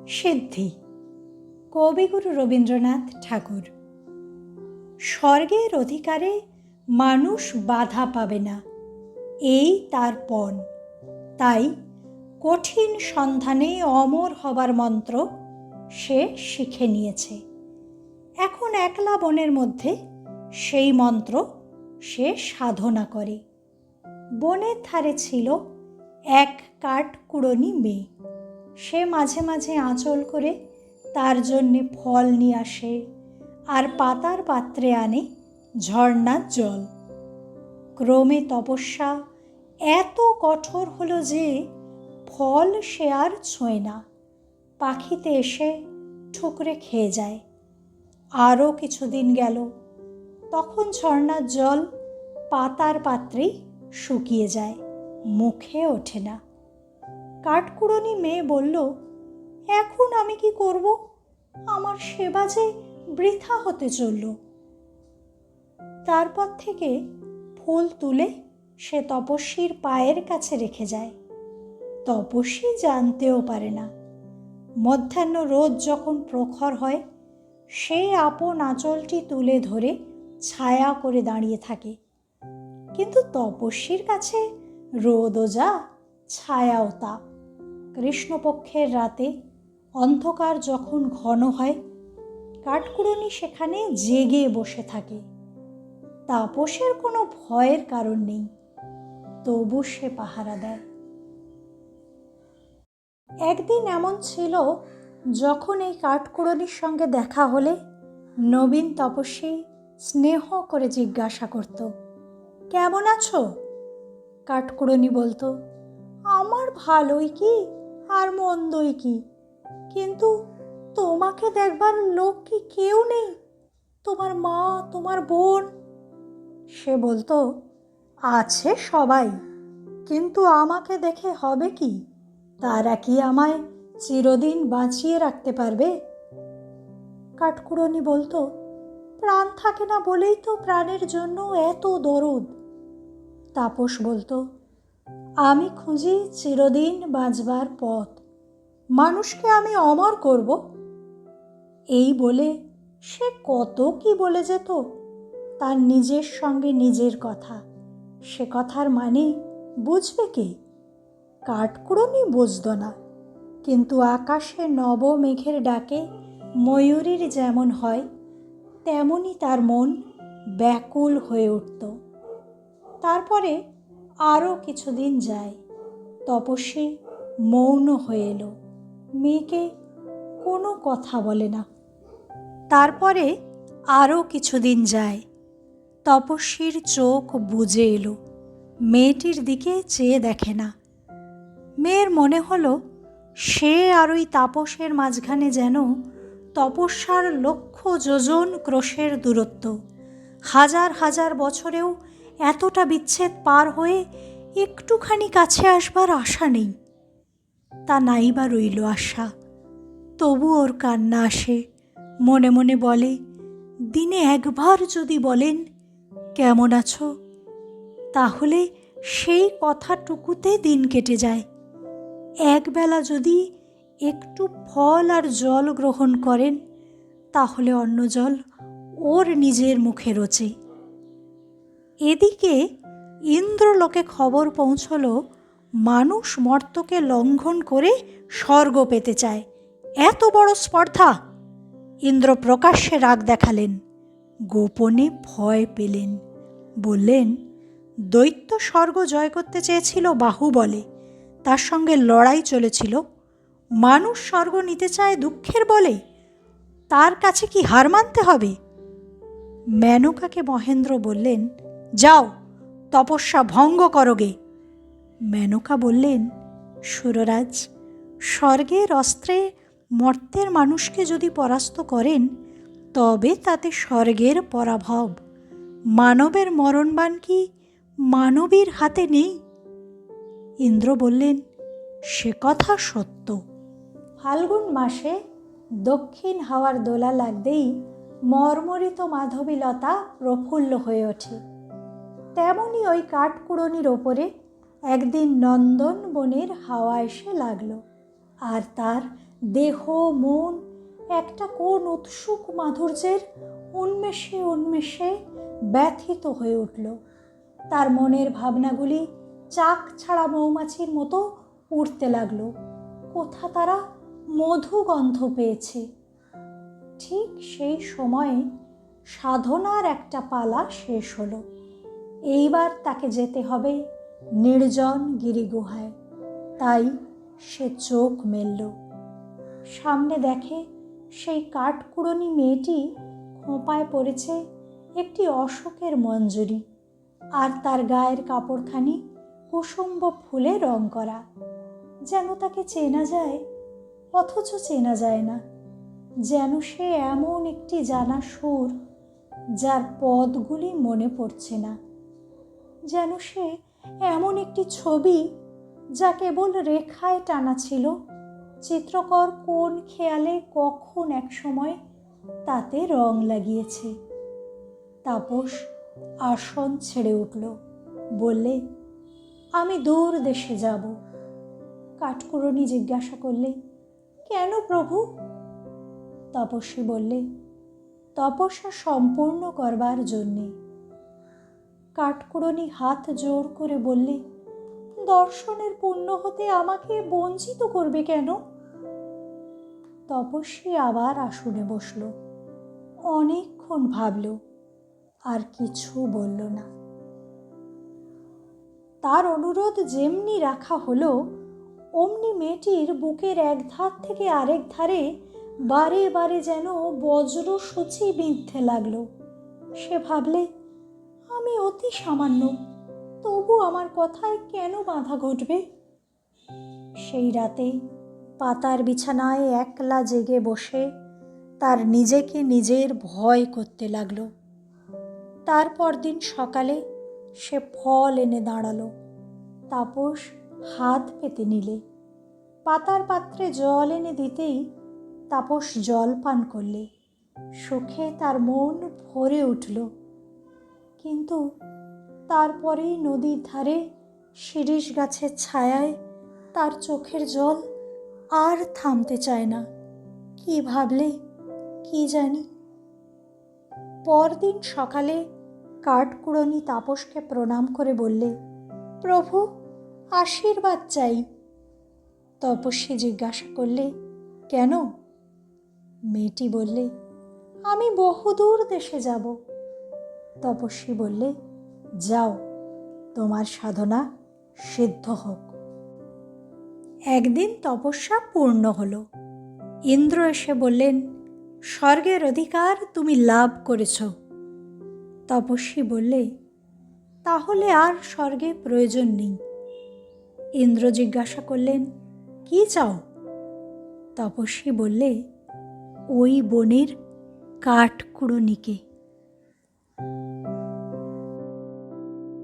সিদ্ধি। কবিগুরু রবীন্দ্রনাথ ঠাকুর। স্বর্গের অধিকারে মানুষ বাধা পাবে না, এই তার পণ। তাই কঠিন সন্ধানে অমর হবার মন্ত্র সে শিখে নিয়েছে। এখন একলা বনের মধ্যে সেই মন্ত্র সে সাধনা করে। বনের ধারে ছিল এক কাঠকুড়নি মেয়ে। সে মাঝে মাঝে আঁচল করে তার জন্যে ফল নিয়ে আসে, আর পাতার পাত্রে আনে ঝর্ণার জল। ক্রমে তপস্যা এত কঠোর হলো যে ফল সে আর ছোঁয় না, পাখিতে এসে ঠুকরে খেয়ে যায়। আরও কিছুদিন গেল, তখন ঝর্ণার জল পাতার পাত্রেই শুকিয়ে যায়, মুখে ওঠে না। কাঠকুড়নি মেয়ে বলল, এখন আমি কি করব? আমার সেবা যে বৃথা হতে চলল। তারপর থেকে ফুল তুলে সে তপস্বীর পায়ের কাছে রেখে যায়। তপস্বী জানতেও পারে না। মধ্যাহ্ন রোদ যখন প্রখর হয়, সে আপন আঁচলটি তুলে ধরে ছায়া করে দাঁড়িয়ে থাকে। কিন্তু তপস্বীর কাছে রোদও যা, ছায়াও তা। কৃষ্ণপক্ষের রাতে অন্ধকার যখন ঘন হয়, কাঠকুড়নি সেখানে জেগে বসে থাকে। তাপসের কোনো ভয়ের কারণ নেই, তবু সে পাহারা দেয়। একদিন এমন ছিল, যখন এই কাঠকুড়নির সঙ্গে দেখা হলে নবীন তপস্বী স্নেহ করে জিজ্ঞাসা করত, কেমন আছো? কাঠকুড়নি বলতো, আমার ভালোই কি আর মন্দই কি, কিন্তু তোমাকে দেখবার লোক কি কেউ নেই? তোমার মা, তোমার বোন? সে বলতো, আছে সবাই, কিন্তু আমাকে দেখে হবে কি? তারা কি আমায় চিরদিন বাঁচিয়ে রাখতে পারবে? কাঠকুড়নি বলতো, প্রাণ থাকে না বলেই তো প্রাণের জন্য এত দরদ। তাপস বলতো, আমি খুঁজি চিরদিন বাঁচবার পথ, মানুষকে আমি অমর করব। এই বলে সে কত কি বলে যেত, তার নিজের সঙ্গে নিজের কথা। সে কথার মানে বুঝবে কে? কাঠকুড়নি বুঝত না, কিন্তু আকাশে নব মেঘের ডাকে ময়ূরীর যেমন হয়, তেমনি তার মন ব্যাকুল হয়ে উঠত। তারপরে আরও কিছুদিন যায়। তপস্বী মৌন হয়ে এলো, মেয়েকে কোনো কথা বলে না। তারপরে আরও কিছুদিন যায়। তপস্বীর চোখ বুজে এলো, মেয়েটির দিকে চেয়ে দেখে না। মেয়ের মনে হলো সে আর ওই তাপসের মাঝখানে যেন তপস্যার লক্ষ যোজন ক্রোশের দূরত্ব। হাজার হাজার বছরেও এতটা বিচ্ছেদ পার হয়ে একটুখানি কাছে আসবার আশা নেই। তা নাই বা রইল আশা, তবু ওর কান্না আসে। মনে মনে বলে, দিনে একবার যদি বলেন কেমন আছো, তাহলে সেই কথাটুকুতে দিন কেটে যায়। একবেলা যদি একটু ফল আর জল গ্রহণ করেন, তাহলে অন্য জল ওর নিজের মুখে রোচে। এদিকে ইন্দ্রলোকে খবর পৌঁছল, মানুষ মর্তকে লঙ্ঘন করে স্বর্গ পেতে চায়। এত বড় স্পর্ধা! ইন্দ্র প্রকাশ্যে রাগ দেখালেন, গোপনে ভয় পেলেন। বললেন, দৈত্য স্বর্গ জয় করতে চেয়েছিল বাহুবলে, তার সঙ্গে লড়াই চলেছিল। মানুষ স্বর্গ নিতে চায় দুঃখের বলে, তার কাছে কি হার মানতে হবে? মেনকাকে মহেন্দ্র বললেন, যাও তপস্যা ভঙ্গ করোগে। মেনকা বললেন, সুররাজ, স্বর্গের অস্ত্রে মর্তের মানুষকে যদি পরাস্ত করেন, তবে তাতে স্বর্গের পরাভব। মানবের মরণবাণ কি মানবীর হাতে নেই? ইন্দ্র বললেন, সে কথা সত্য। ফাল্গুন মাসে দক্ষিণ হাওয়ার দোলা লাগতেই মর্মরিত মাধবীলতা প্রফুল্ল হয়ে ওঠে। তেমনি ওই কাঠকুড়নির ওপরে একদিন নন্দন বনের হাওয়া এসে লাগলো। আর তার দেহ মন একটা কোন উৎসুক মাধুর্যের উন্মেষে উন্মেষে ব্যথিত হয়ে উঠল। তার মনের ভাবনাগুলি চাক ছাড়া মৌমাছির মতো উড়তে লাগলো। কোথা তারা মধুগন্ধ পেয়েছে। ঠিক সেই সময়ে সাধনার একটা পালা শেষ হলো। এইবার তাকে যেতে হবে নির্জন গিরিগুহায়। তাই সে চোখ মেলল। সামনে দেখে সেই কাঠকুড়নি মেয়েটি খোঁপায় পড়েছে একটি অশোকের মঞ্জরি, আর তার গায়ের কাপড়খানি কুসুম্ব ফুলে রং করা। যেন তাকে চেনা যায়, অথচ চেনা যায় না। যেন সে এমন একটি জানা সুর যার পদগুলি মনে পড়ছে না। যেন সে এমন একটি ছবি যা কেবল রেখায় টানা ছিল। চিত্রকর কোন খেয়ালে কখন এক সময় তাতে রং লাগিয়েছে। তাপস আসন ছেড়ে উঠল, বললে, আমি দূর দেশে যাব। কাঠকুড়নি জিজ্ঞাসা করলে, কেন প্রভু? তপস্বী বললে, তপস্যা সম্পূর্ণ করবার জন্যে। কাঠকুড়নি হাত জোর করে বললে, দর্শনের পুণ্য হতে আমাকে বঞ্চিত করবে কেন? তপস্বী আবার আসনে বসল। অনেকক্ষণ ভাবল, আর কিছু বলল না। তার অনুরোধ যেমনি রাখা হলো, অমনি মেয়েটির বুকের এক ধার থেকে আরেক ধারে বারে বারে যেন বজ্রসূচি বিঁধতে লাগলো। সে ভাবলে, আমি অতি সামান্য, তবু আমার কথায় কেন বাধা ঘটবে? সেই রাতে পাতার বিছানায় একলা জেগে বসে তার নিজেকে নিজের ভয় করতে লাগলো। তারপর দিন সকালে সে ফল এনে দাঁড়ালো। তাপস হাত পেতে নিলে। পাতার পাত্রে জল এনে দিতেই তাপস জল পান করলে। সুখে তার মন ভরে উঠল। কিন্তু তারপরেই নদীর ধারে শিরীষ গাছের ছায়ায় তার চোখের জল আর থামতে চায় না। কি ভাবলে কি জানি। পরদিন সকালে কাঠকুড়নি তাপসকে প্রণাম করে বললে, প্রভু, আশীর্বাদ চাই। তপস্বী জিজ্ঞাসা করলে, কেন? মেয়েটি বললে, আমি বহুদূর দেশে যাব। তপস্বী বললে, যাও, তোমার সাধনা সিদ্ধ হোক। একদিন তপস্যা পূর্ণ হলো। ইন্দ্র এসে বললেন, স্বর্গের অধিকার তুমি লাভ করেছ। তপস্বী বললে, তাহলে আর স্বর্গে প্রয়োজন নেই। ইন্দ্র জিজ্ঞাসা করলেন, কি চাও? তপস্বী বললে, ওই বনের কাঠকুড়নিকে।